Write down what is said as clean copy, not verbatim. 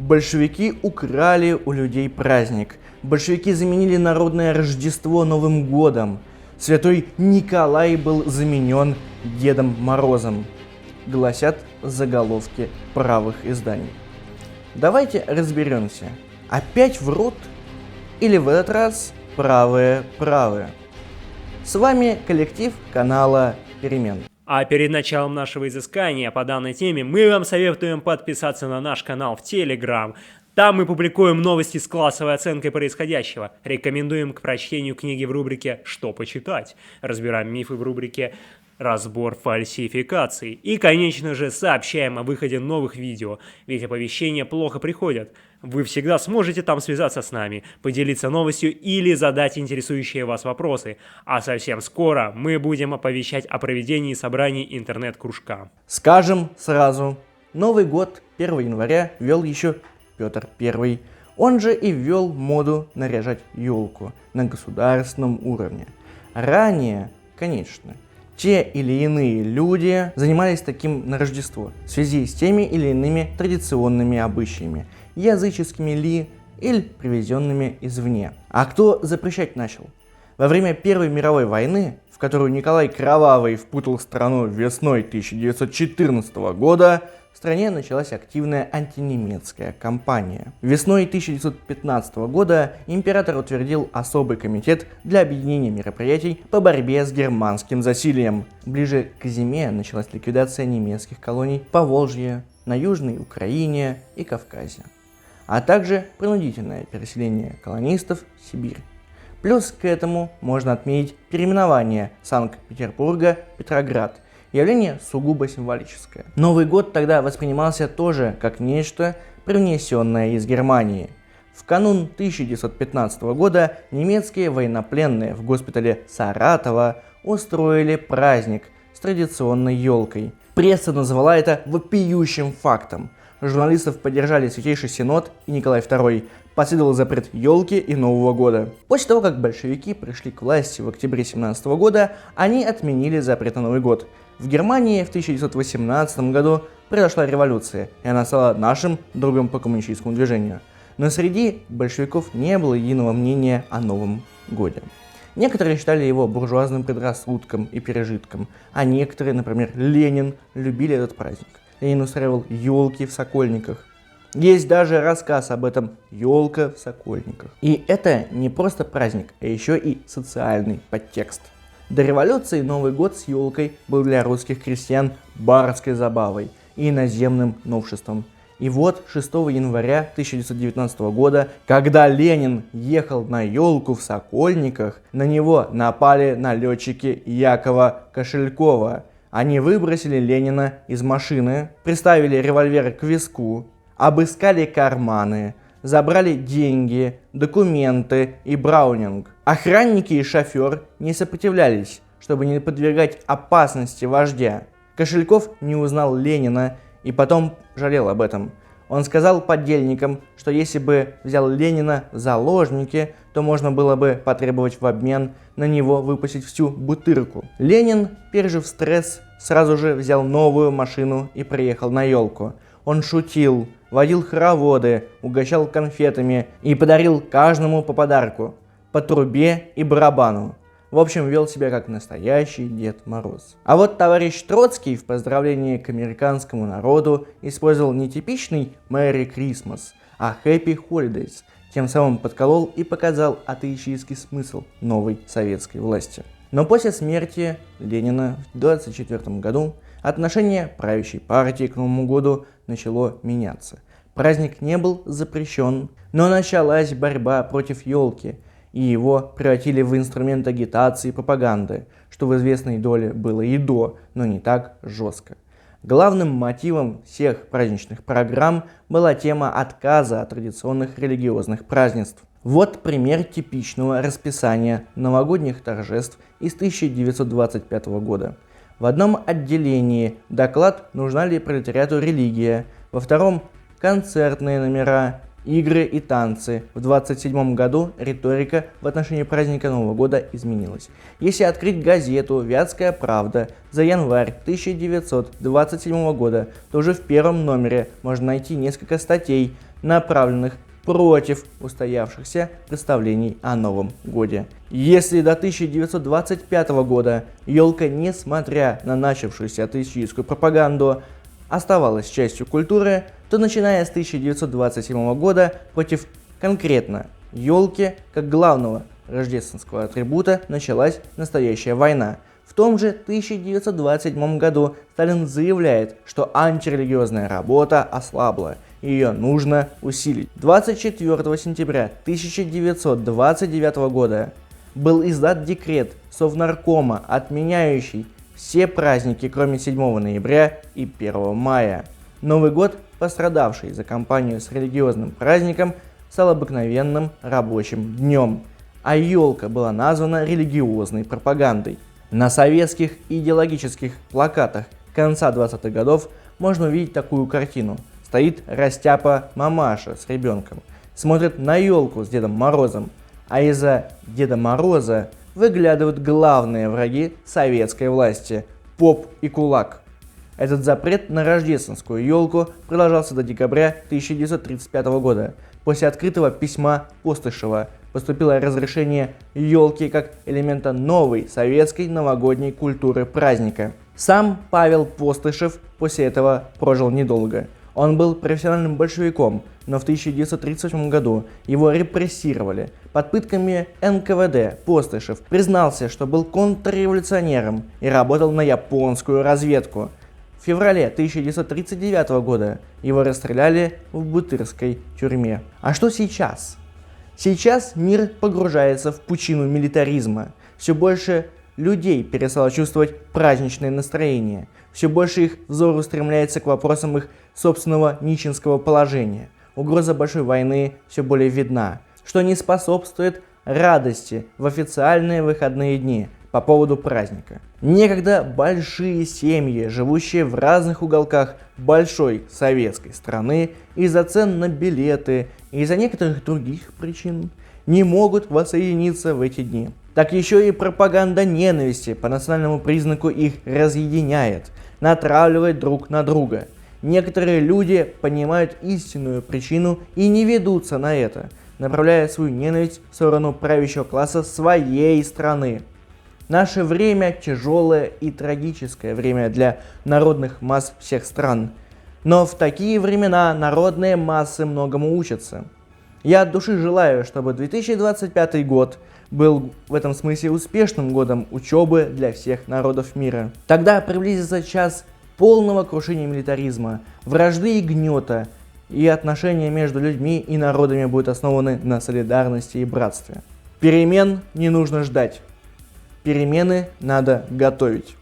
Большевики украли у людей праздник. Большевики заменили народное Рождество Новым годом. Святой Николай был заменен Дедом Морозом, гласят заголовки правых изданий. Давайте разберемся, опять врут или в этот раз правые? С вами коллектив канала Перемен. А перед началом нашего изыскания по данной теме мы вам советуем подписаться на наш канал в Telegram. Там мы публикуем новости с классовой оценкой происходящего. Рекомендуем к прочтению книги в рубрике «Что почитать?». Разбираем мифы в рубрике «Разбор фальсификаций». И, конечно же, сообщаем о выходе новых видео, ведь оповещения плохо приходят. Вы всегда сможете там связаться с нами, поделиться новостью или задать интересующие вас вопросы. А совсем скоро мы будем оповещать о проведении собраний интернет-кружка. Скажем сразу, Новый год 1 января ввел еще Петр I. Он же и ввел моду наряжать елку на государственном уровне. Ранее, конечно, те или иные люди занимались таким на Рождество в связи с теми или иными традиционными обычаями, языческими ли или привезенными извне. А кто запрещать начал? Во время Первой мировой войны, в которую Николай Кровавый впутал страну весной 1914 года, в стране началась активная антинемецкая кампания. Весной 1915 года император утвердил особый комитет для объединения мероприятий по борьбе с германским засильем. Ближе к зиме началась ликвидация немецких колоний по Волжье, на Южной Украине и Кавказе, а также принудительное переселение колонистов в Сибирь. Плюс к этому можно отметить переименование Санкт-Петербурга в Петроград, явление сугубо символическое. Новый год тогда воспринимался тоже как нечто, привнесенное из Германии. В канун 1915 года немецкие военнопленные в госпитале Саратова устроили праздник с традиционной елкой. Пресса назвала это вопиющим фактом. Журналистов поддержали Святейший Синод и Николай II. Последовал запрет елки и Нового года. После того, как большевики пришли к власти в октябре 1917 года, они отменили запрет на Новый год. В Германии в 1918 году произошла революция, и она стала нашим другом по коммунистическому движению. Но среди большевиков не было единого мнения о Новом годе. Некоторые считали его буржуазным предрассудком и пережитком, а некоторые, например, Ленин, любили этот праздник. Ленин устраивал елки в Сокольниках. Есть даже рассказ об этом «Елка в Сокольниках». И это не просто праздник, а еще и социальный подтекст. До революции Новый год с елкой был для русских крестьян барской забавой и иноземным новшеством. И вот 6 января 1919 года, когда Ленин ехал на елку в Сокольниках, на него напали налетчики Якова Кошелькова. Они выбросили Ленина из машины, приставили револьвер к виску, обыскали карманы, забрали деньги, документы и браунинг. Охранники и шофер не сопротивлялись, чтобы не подвергать опасности вождя. Кошельков не узнал Ленина и потом жалел об этом. Он сказал подельникам, что если бы взял Ленина в заложники, то можно было бы потребовать в обмен на него выпустить всю бутырку. Ленин, пережив стресс, сразу же взял новую машину и приехал на елку. Он шутил, водил хороводы, угощал конфетами и подарил каждому по подарку, по трубе и барабану. В общем, вел себя как настоящий Дед Мороз. А вот товарищ Троцкий в поздравлении к американскому народу использовал не типичный Merry Christmas, а Happy Holidays, тем самым подколол и показал атеистический смысл новой советской власти. Но после смерти Ленина в 1924 году отношение правящей партии к Новому году начало меняться. Праздник не был запрещен, но началась борьба против елки, и его превратили в инструмент агитации и пропаганды, что в известной доле было и до, но не так жестко. Главным мотивом всех праздничных программ была тема отказа от традиционных религиозных празднеств. Вот пример типичного расписания новогодних торжеств из 1925 года. В одном отделении доклад «Нужна ли пролетариату религия?», во втором – концертные номера, игры и танцы. В 1927 году риторика в отношении праздника Нового года изменилась. Если открыть газету «Вятская правда» за январь 1927 года, то уже в первом номере можно найти несколько статей, направленных против устоявшихся представлений о Новом годе. Если до 1925 года елка, несмотря на начавшуюся атеистическую пропаганду, оставалась частью культуры, то начиная с 1927 года против конкретно елки как главного рождественского атрибута началась настоящая война. В том же 1927 году Сталин заявляет, что антирелигиозная работа ослабла, и ее нужно усилить. 24 сентября 1929 года был издан декрет Совнаркома, отменяющий все праздники, кроме 7 ноября и 1 мая. Новый год, пострадавший за кампанию с религиозным праздником, стал обыкновенным рабочим днем, а елка была названа религиозной пропагандой. На советских идеологических плакатах конца 20-х годов можно увидеть такую картину. Стоит растяпа мамаша с ребенком, смотрит на елку с Дедом Морозом, а из-за Деда Мороза выглядывают главные враги советской власти – поп и кулак. Этот запрет на рождественскую елку продолжался до декабря 1935 года. После открытого письма Постышева поступило разрешение елки как элемента новой советской новогодней культуры праздника. Сам Павел Постышев после этого прожил недолго. Он был профессиональным большевиком, но в 1938 году его репрессировали. Под пытками НКВД Постышев признался, что был контрреволюционером и работал на японскую разведку. В феврале 1939 года его расстреляли в Бутырской тюрьме. А что сейчас? Сейчас мир погружается в пучину милитаризма. Все больше людей перестало чувствовать праздничное настроение. Все больше их взор устремляется к вопросам их собственного нищенского положения. Угроза большой войны все более видна, что не способствует радости в официальные выходные дни по поводу праздника. Некогда большие семьи, живущие в разных уголках большой советской страны, из-за цен на билеты и из-за некоторых других причин не могут воссоединиться в эти дни. Так еще и пропаганда ненависти по национальному признаку их разъединяет, натравливает друг на друга. Некоторые люди понимают истинную причину и не ведутся на это, направляя свою ненависть в сторону правящего класса своей страны. Наше время тяжелое и трагическое время для народных масс всех стран. Но в такие времена народные массы многому учатся. Я от души желаю, чтобы 2025 год был в этом смысле успешным годом учебы для всех народов мира. Тогда приблизится час полного крушения милитаризма, вражды и гнета, и отношения между людьми и народами будут основаны на солидарности и братстве. Перемен не нужно ждать. Перемены надо готовить.